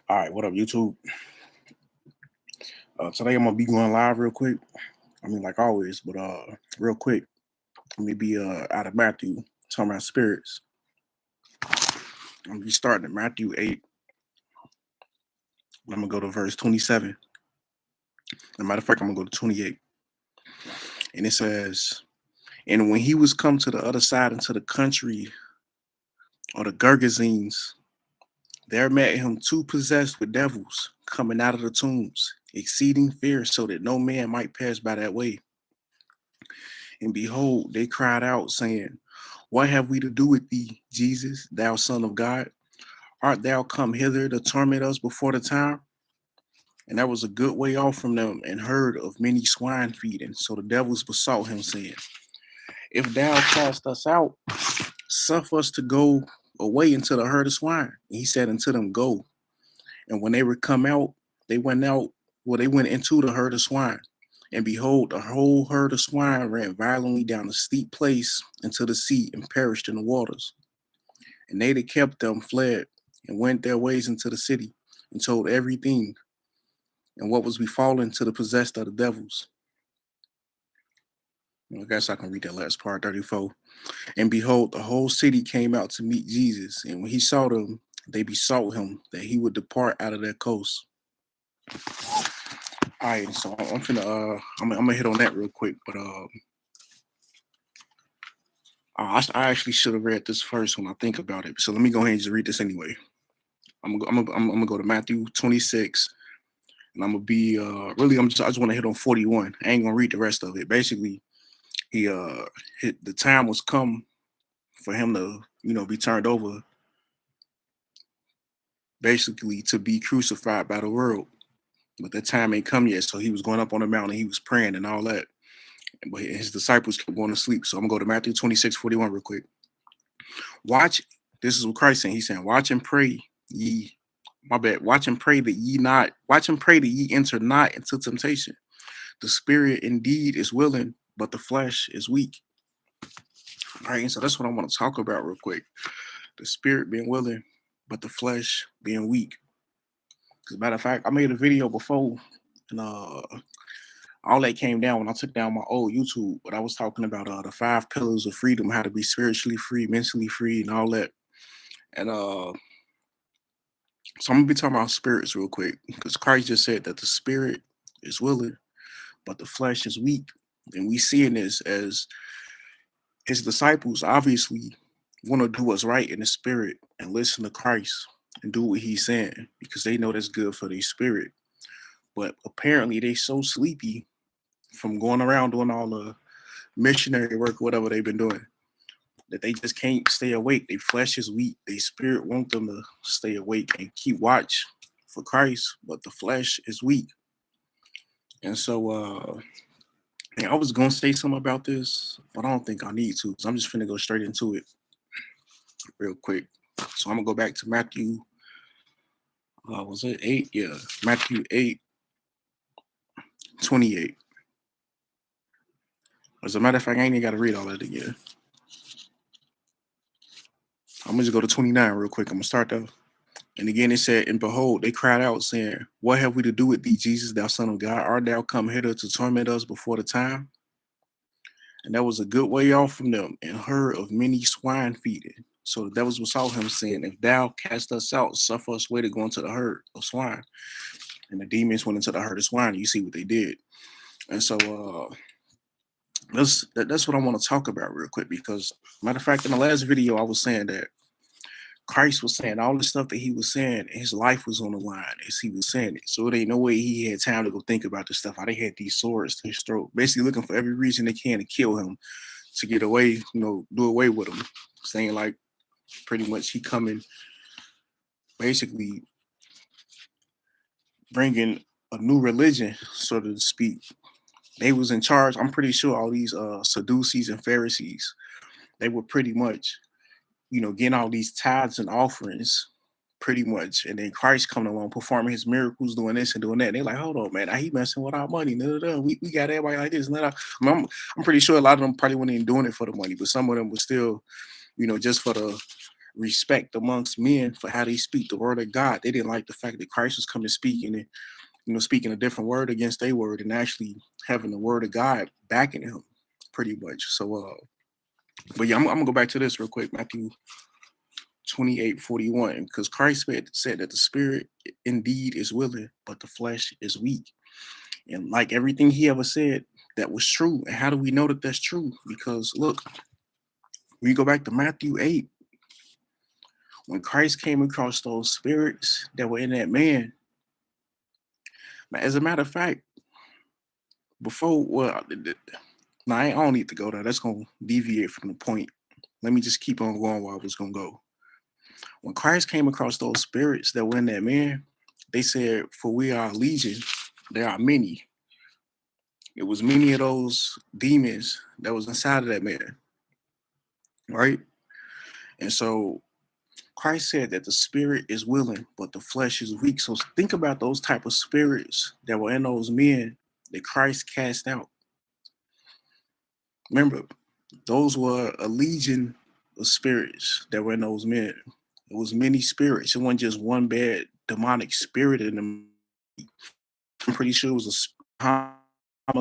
All right, what up, YouTube? Today I'm gonna be going live real quick. I mean, like always, but real quick. Let me be out of Matthew, talking about spirits. I'm gonna be starting at Matthew 8. I'm gonna go to verse 27. As a matter of fact, I'm gonna go to 28. And it says, "And when he was come to the other side into the country of the Gergesenes, there met him two possessed with devils coming out of the tombs, exceeding fierce, so that no man might pass by that way. And behold, they cried out, saying, What have we to do with thee, Jesus, thou Son of God? Art thou come hither to torment us before the time? And that was a good way off from them, and heard of many swine feeding. So the devils besought him, saying, If thou cast us out, suffer us to go away into the herd of swine. And he said unto them, Go. And when they were come out, they went out, they went into the herd of swine. And behold, the whole herd of swine ran violently down a steep place into the sea and perished in the waters. And they that kept them fled and went their ways into the city and told everything and what was befallen to the possessed of the devils. I guess I can read that last part, 34. And behold, the whole city came out to meet Jesus. And when he saw them, they besought him that he would depart out of their coast. All right, so I'm gonna hit on that real quick, but I actually should have read this first when I think about it. So let me go ahead and just read this anyway. I'm gonna go to Matthew 26, and I'm gonna be I just want to hit on 41. I ain't gonna read the rest of it. Basically, he the time was come for him to be turned over, basically to be crucified by the world. But that time ain't come yet, so he was going up on the mountain, he was praying and all that. But his disciples kept going to sleep. So I'm gonna go to Matthew 26:41 real quick. Watch, this is what Christ saying. He's saying, watch and pray ye. My bad. Watch and pray that ye not, watch and pray that ye enter not into temptation. The spirit indeed is willing, but the flesh is weak. All right, and so that's what I want to talk about real quick. The spirit being willing, but the flesh being weak. As a matter of fact, I made a video before, and all that came down when I took down my old YouTube. But I was talking about the 5 pillars of freedom, how to be spiritually free, mentally free, and all that. And so I'm gonna be talking about spirits real quick because Christ just said that the spirit is willing, but the flesh is weak. And we seeing this as his disciples obviously want to do what's right in the spirit and listen to Christ and do what he's saying because they know that's good for their spirit. But apparently they so sleepy from going around doing all the missionary work, whatever they've been doing, that they just can't stay awake. Their flesh is weak. Their spirit want them to stay awake and keep watch for Christ, but the flesh is weak. And so I was gonna say something about this, but I don't think I need to. So I'm just gonna go straight into it real quick. So I'm gonna go back to Matthew. Was it 8? Yeah, Matthew 8:28. As a matter of fact, I ain't even got to read all that again. I'm gonna just go to 29 real quick. I'm gonna start there. And again it said, And behold, they cried out, saying, What have we to do with thee, Jesus, thou Son of God? Art thou come hither to torment us before the time? And that was a good way off from them, and heard of many swine feeding. So the devils besought him, saying, If thou cast us out, suffer us way to go into the herd of swine. And the demons went into the herd of swine. You see what they did. And so that's what I want to talk about real quick, because matter of fact, in the last video, I was saying that Christ was saying all the stuff that he was saying, his life was on the line as he was saying it. So there ain't no way he had time to go think about this stuff. How they had these swords to his throat, basically looking for every reason they can to kill him, to get away, do away with him, saying like pretty much he coming, basically bringing a new religion, so to speak. They was in charge. I'm pretty sure all these Sadducees and Pharisees, they were pretty much, getting all these tithes and offerings, pretty much. And then Christ coming along, performing his miracles, doing this and doing that. And they're like, hold on, man, he messing with our money. We got everybody like this. I'm pretty sure a lot of them probably weren't even doing it for the money, but some of them were still, just for the respect amongst men for how they speak the word of God. They didn't like the fact that Christ was coming speaking and speaking a different word against their word and actually having the word of God backing him, pretty much. So, but yeah, I'm gonna go back to this real quick, Matthew 28:41, because Christ said that the spirit indeed is willing, but the flesh is weak. And like everything he ever said, that was true. And how do we know that that's true? Because look, we go back to Matthew 8, when Christ came across those spirits that were in that man. As a matter of fact, before, well, no, I don't need to go there. That's going to deviate from the point. Let me just keep on going where I was going to go. When Christ came across those spirits that were in that man, they said, "For we are legion, there are many." It was many of those demons that was inside of that man, right? And so Christ said that the spirit is willing, but the flesh is weak. So think about those type of spirits that were in those men that Christ cast out. Remember, those were a legion of spirits that were in those men. It was many spirits. It wasn't just one bad demonic spirit in them. I'm pretty sure it was a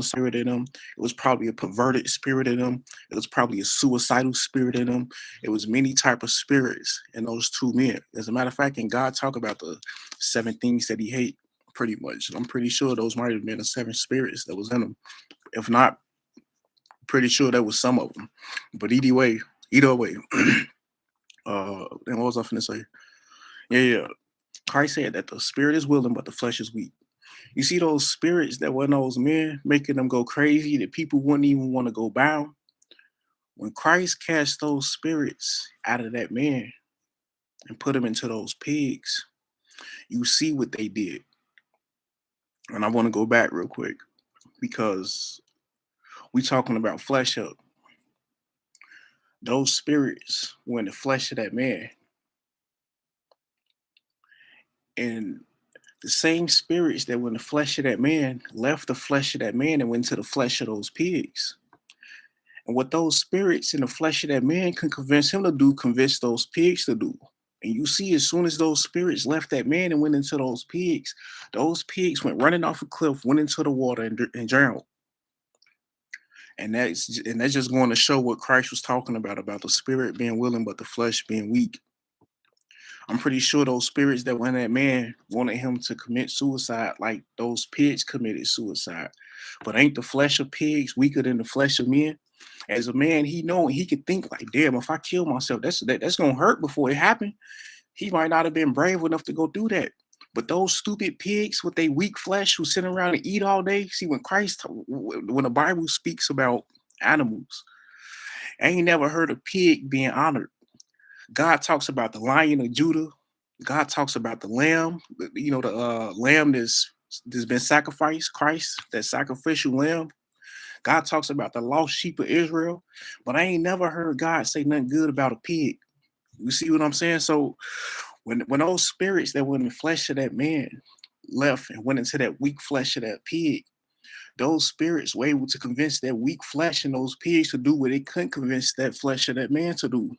spirit in them. It was probably a perverted spirit in them. It was probably a suicidal spirit in them. It was many type of spirits in those two men. As a matter of fact, can God talk about the 7 things that he hate? Pretty much. I'm pretty sure those might have been the 7 spirits that was in them. If not, pretty sure that was some of them. But either way, and what was I finna say? Yeah. Christ said that the spirit is willing, but the flesh is weak. You see those spirits that were in those men, making them go crazy, that people wouldn't even want to go bound. When Christ cast those spirits out of that man and put them into those pigs, you see what they did. And I want to go back real quick because we talking about flesh up. Those spirits were in the flesh of that man. And the same spirits that were in the flesh of that man left the flesh of that man and went to the flesh of those pigs. And what those spirits in the flesh of that man can convince him to do, convince those pigs to do. And you see, as soon as those spirits left that man and went into those pigs went running off a cliff, went into the water and drowned. And that's just going to show what Christ was talking about the spirit being willing, but the flesh being weak. I'm pretty sure those spirits that were in that man wanted him to commit suicide like those pigs committed suicide. But ain't the flesh of pigs weaker than the flesh of men? As a man, he could think like, damn, if I kill myself, that's gonna hurt before it happened. He might not have been brave enough to go do that. But those stupid pigs with their weak flesh who sit around and eat all day. See, when the Bible speaks about animals, I ain't never heard a pig being honored. God talks about the Lion of Judah. God talks about the lamb, the lamb that's been sacrificed, Christ, that sacrificial lamb. God talks about the lost sheep of Israel, but I ain't never heard God say nothing good about a pig. You see what I'm saying? So when those spirits that were in the flesh of that man left and went into that weak flesh of that pig, those spirits were able to convince that weak flesh and those pigs to do what they couldn't convince that flesh of that man to do.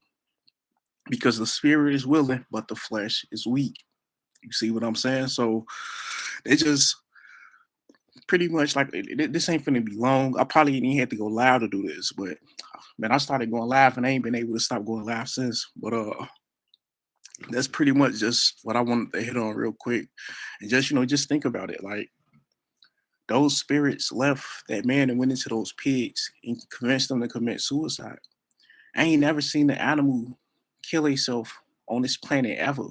Because the spirit is willing, but the flesh is weak. You see what I'm saying? So it just pretty much like this ain't finna be long. I probably didn't have to go live to do this, but man, I started going live and I ain't been able to stop going live since. But that's pretty much just what I wanted to hit on real quick. And just think about it. Like those spirits left that man and went into those pigs and convinced them to commit suicide. I ain't never seen the animal kill itself on this planet ever.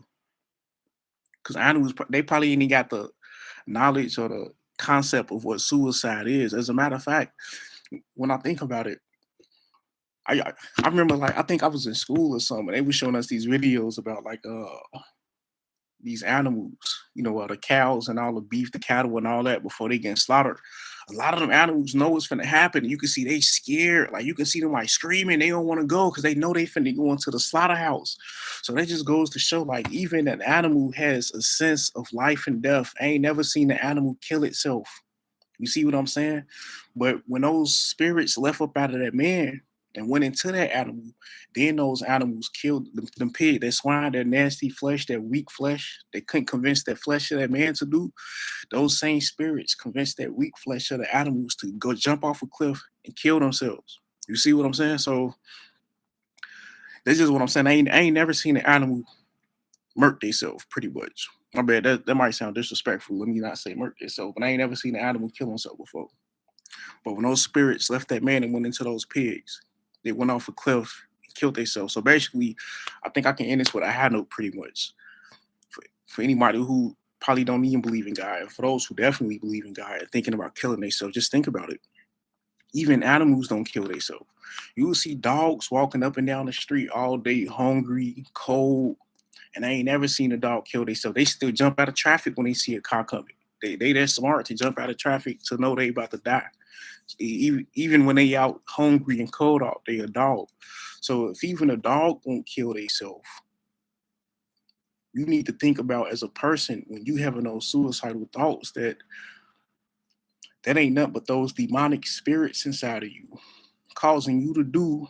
Because animals, they probably ain't got the knowledge or the concept of what suicide is. As a matter of fact, when I think about it, I remember like I think I was in school or something. They were showing us these videos about like these animals, the cows and all the beef, the cattle and all that before they get slaughtered. A lot of them animals know what's finna happen. You can see they scared. Like you can see them like screaming. They don't want to go because they know they finna go into the slaughterhouse. So that just goes to show like even an animal has a sense of life and death. I ain't never seen an animal kill itself. You see what I'm saying? But when those spirits left up out of that man, and went into that animal. Then those animals killed them pig, that swine, that nasty flesh, that weak flesh. They couldn't convince that flesh of that man to do. Those same spirits convinced that weak flesh of the animals to go jump off a cliff and kill themselves. You see what I'm saying? So that's just what I'm saying. I ain't never seen an animal murk themselves, pretty much. My bad. That might sound disrespectful. Let me not say murk themselves, but I ain't never seen an animal kill himself before. But when those spirits left that man and went into those pigs, they went off a cliff and killed themselves. So basically, I think I can end this with a high note pretty much. For anybody who probably don't even believe in God, and for those who definitely believe in God and thinking about killing themselves, just think about it. Even animals don't kill themselves. You will see dogs walking up and down the street all day, hungry, cold, and I ain't never seen a dog kill themselves. They still jump out of traffic when they see a car coming. They that smart to jump out of traffic to know they about to die. Even when they out hungry and cold out, they a dog. So if even a dog won't kill themselves, you need to think about as a person when you having those suicidal thoughts that ain't nothing but those demonic spirits inside of you causing you to do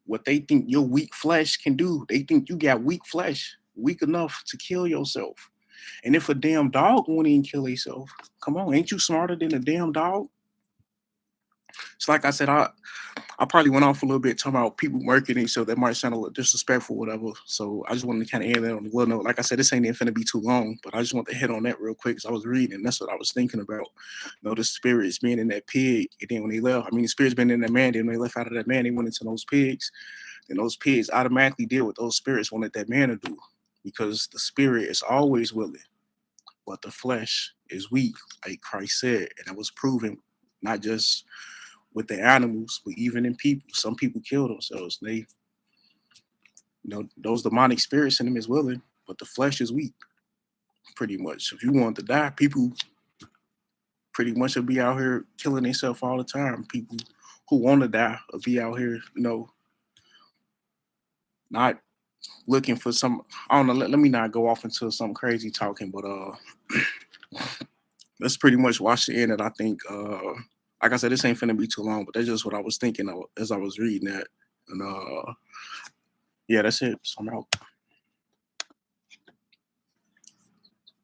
what they think your weak flesh can do. They think you got weak flesh, weak enough to kill yourself. And if a damn dog won't even kill itself, come on, ain't you smarter than a damn dog? It's like I said, I probably went off a little bit talking about people marketing, so that might sound a little disrespectful, whatever. So I just wanted to kind of end that on a little note. Like I said, this ain't even finna be too long, but I just want to hit on that real quick because I was reading, and that's what I was thinking about. You know, the spirits being in that pig, and then when they left, I mean, the spirits been in that man, then when they left out of that man, they went into those pigs, and those pigs automatically did what those spirits wanted that man to do because the spirit is always willing, but the flesh is weak, like Christ said, and that was proven not just with the animals, but even in people. Some people kill themselves. They, those demonic spirits in them is willing, but the flesh is weak. Pretty much. If you want to die, people pretty much will be out here killing themselves all the time. People who want to die will be out here, not looking for some. I don't know. Let me not go off into some crazy talking, but let's pretty much watch the end. And I think, like I said, this ain't finna be too long, but that's just what I was thinking of as I was reading that. And yeah, that's it. So I'm out.